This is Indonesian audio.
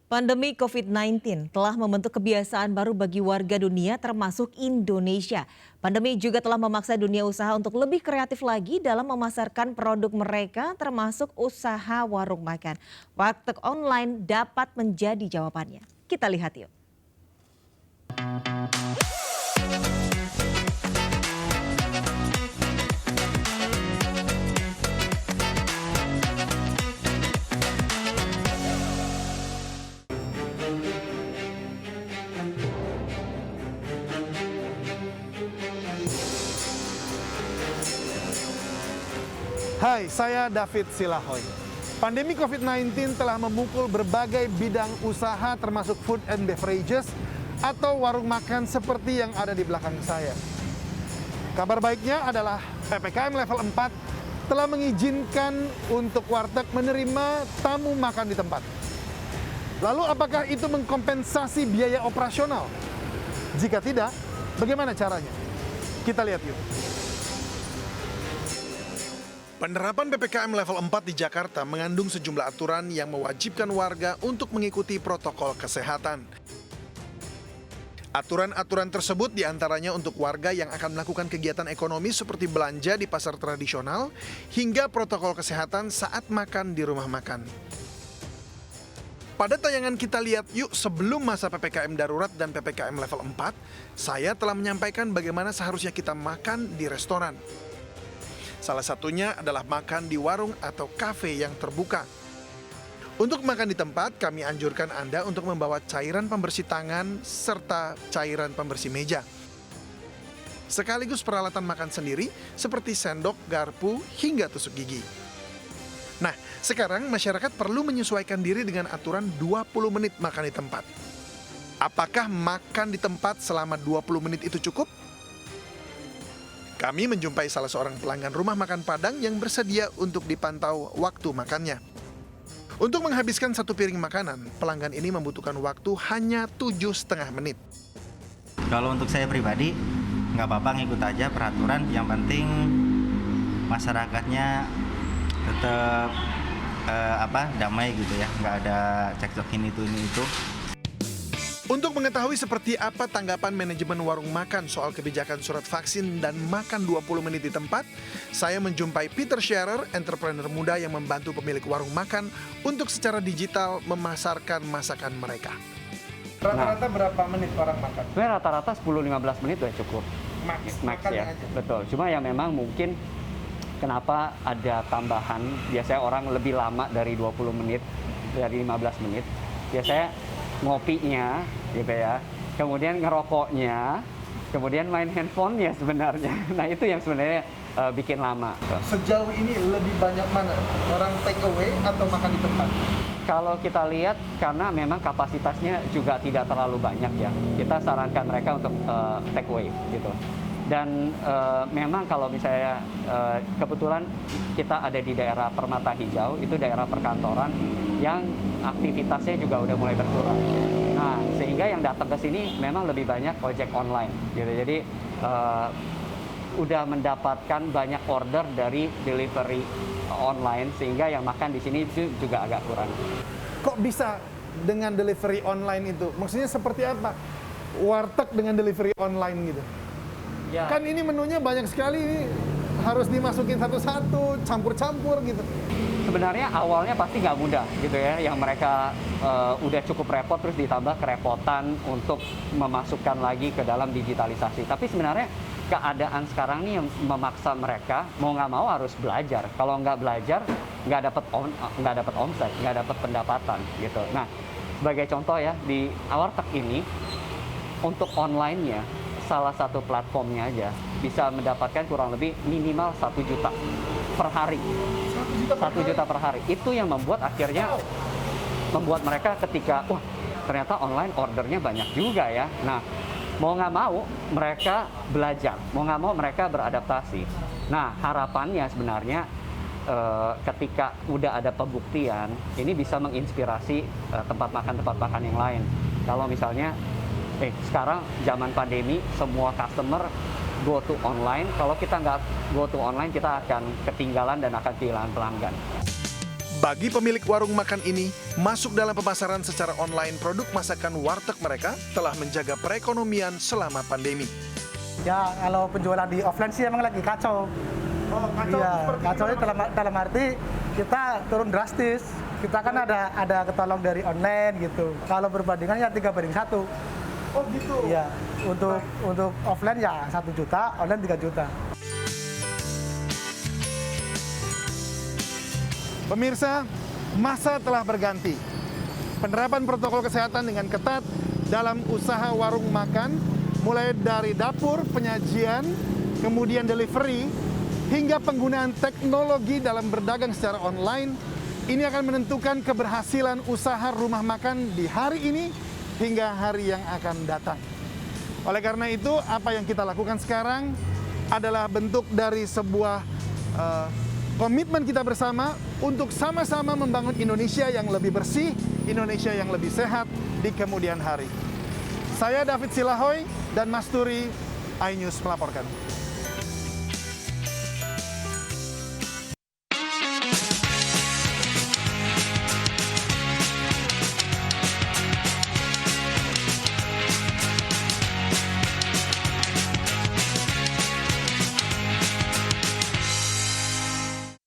Pandemi COVID-19 telah membentuk kebiasaan baru bagi warga dunia termasuk Indonesia. Pandemi juga telah memaksa dunia usaha untuk lebih kreatif lagi dalam memasarkan produk mereka termasuk usaha warung makan. Warteg online dapat menjadi jawabannya. Kita lihat yuk. Hai, saya David Silahoy. Pandemi COVID-19 telah memukul berbagai bidang usaha termasuk food and beverages atau warung makan seperti yang ada di belakang saya. Kabar baiknya adalah PPKM level 4 telah mengizinkan untuk warteg menerima tamu makan di tempat. Lalu apakah itu mengkompensasi biaya operasional? Jika tidak, bagaimana caranya? Kita lihat yuk. Penerapan PPKM level 4 di Jakarta mengandung sejumlah aturan yang mewajibkan warga untuk mengikuti protokol kesehatan. Aturan-aturan tersebut diantaranya untuk warga yang akan melakukan kegiatan ekonomi seperti belanja di pasar tradisional hingga protokol kesehatan saat makan di rumah makan. Pada tayangan Kita Lihat Yuk sebelum masa PPKM darurat dan PPKM level 4, saya telah menyampaikan bagaimana seharusnya kita makan di restoran. Salah satunya adalah makan di warung atau kafe yang terbuka. Untuk makan di tempat, kami anjurkan Anda untuk membawa cairan pembersih tangan serta cairan pembersih meja. Sekaligus peralatan makan sendiri seperti sendok, garpu, hingga tusuk gigi. Nah, sekarang masyarakat perlu menyesuaikan diri dengan aturan 20 menit makan di tempat. Apakah makan di tempat selama 20 menit itu cukup? Kami menjumpai salah seorang pelanggan rumah makan Padang yang bersedia untuk dipantau waktu makannya. Untuk menghabiskan satu piring makanan, pelanggan ini membutuhkan waktu hanya 7,5 menit. Kalau untuk saya pribadi, nggak apa-apa ngikut aja peraturan. Yang penting masyarakatnya tetap damai gitu ya, nggak ada cekcok ini itu. Untuk mengetahui seperti apa tanggapan manajemen warung makan soal kebijakan surat vaksin dan makan 20 menit di tempat, saya menjumpai Peter Scherer, entrepreneur muda yang membantu pemilik warung makan untuk secara digital memasarkan masakan mereka. Rata-rata berapa menit orang makan? Sebenarnya rata-rata 10-15 menit udah cukup. Max ya, aja. betul. Cuma ya memang mungkin kenapa ada tambahan, biasanya orang lebih lama dari 20 menit, dari 15 menit. Biasanya ngopinya gitu ya, kemudian ngerokoknya, kemudian main handphonenya sebenarnya. Nah itu yang sebenarnya bikin lama. Sejauh ini lebih banyak mana? Orang take away atau makan di tempat? Kalau kita lihat, karena memang kapasitasnya juga tidak terlalu banyak ya, kita sarankan mereka untuk take away gitu. Dan memang kalau misalnya kebetulan kita ada di daerah Permata Hijau, itu daerah perkantoran yang aktivitasnya juga udah mulai berkurang. Nah, sehingga yang datang ke sini memang lebih banyak ojek online gitu. Jadi udah mendapatkan banyak order dari delivery online, sehingga yang makan di sini itu juga agak kurang. Kok bisa dengan delivery online itu? Maksudnya seperti apa? Warteg dengan delivery online gitu? Ya. Kan ini menunya banyak sekali, ini harus dimasukin satu-satu, campur-campur gitu. Sebenarnya awalnya pasti nggak mudah gitu ya, yang mereka udah cukup repot terus ditambah kerepotan untuk memasukkan lagi ke dalam digitalisasi. Tapi sebenarnya keadaan sekarang nih yang memaksa mereka mau nggak mau harus belajar. Kalau nggak belajar nggak dapat omset, nggak dapat pendapatan gitu. Nah, sebagai contoh ya, di Warteg ini untuk online-nya salah satu platformnya aja bisa mendapatkan kurang lebih minimal 1 juta per hari. 1 juta per hari. Itu yang membuat akhirnya membuat mereka ketika wah ternyata online ordernya banyak juga ya. Nah, mau nggak mau mereka belajar, mau nggak mau mereka beradaptasi. Nah, harapannya sebenarnya ketika udah ada pembuktian, ini bisa menginspirasi tempat makan yang lain. Kalau misalnya sekarang zaman pandemi semua customer go to online. Kalau kita nggak go to online, kita akan ketinggalan dan akan kehilangan pelanggan. Bagi pemilik warung makan ini, masuk dalam pemasaran secara online produk masakan warteg mereka telah menjaga perekonomian selama pandemi. Ya, kalau penjualan di offline sih emang lagi kacau. Oh, Iya, kacaunya dalam arti kita turun drastis. Kita kan ada ketolong dari online gitu. Kalau perbandingannya 3:1. Oh gitu? Iya, untuk offline ya 1 juta, online 3 juta. Pemirsa, masa telah berganti. Penerapan protokol kesehatan dengan ketat dalam usaha warung makan, mulai dari dapur, penyajian, kemudian delivery, hingga penggunaan teknologi dalam berdagang secara online, ini akan menentukan keberhasilan usaha rumah makan di hari ini hingga hari yang akan datang. Oleh karena itu, apa yang kita lakukan sekarang adalah bentuk dari sebuah komitmen kita bersama untuk sama-sama membangun Indonesia yang lebih bersih, Indonesia yang lebih sehat di kemudian hari. Saya David Silahoy dan Mas Turi, iNews melaporkan.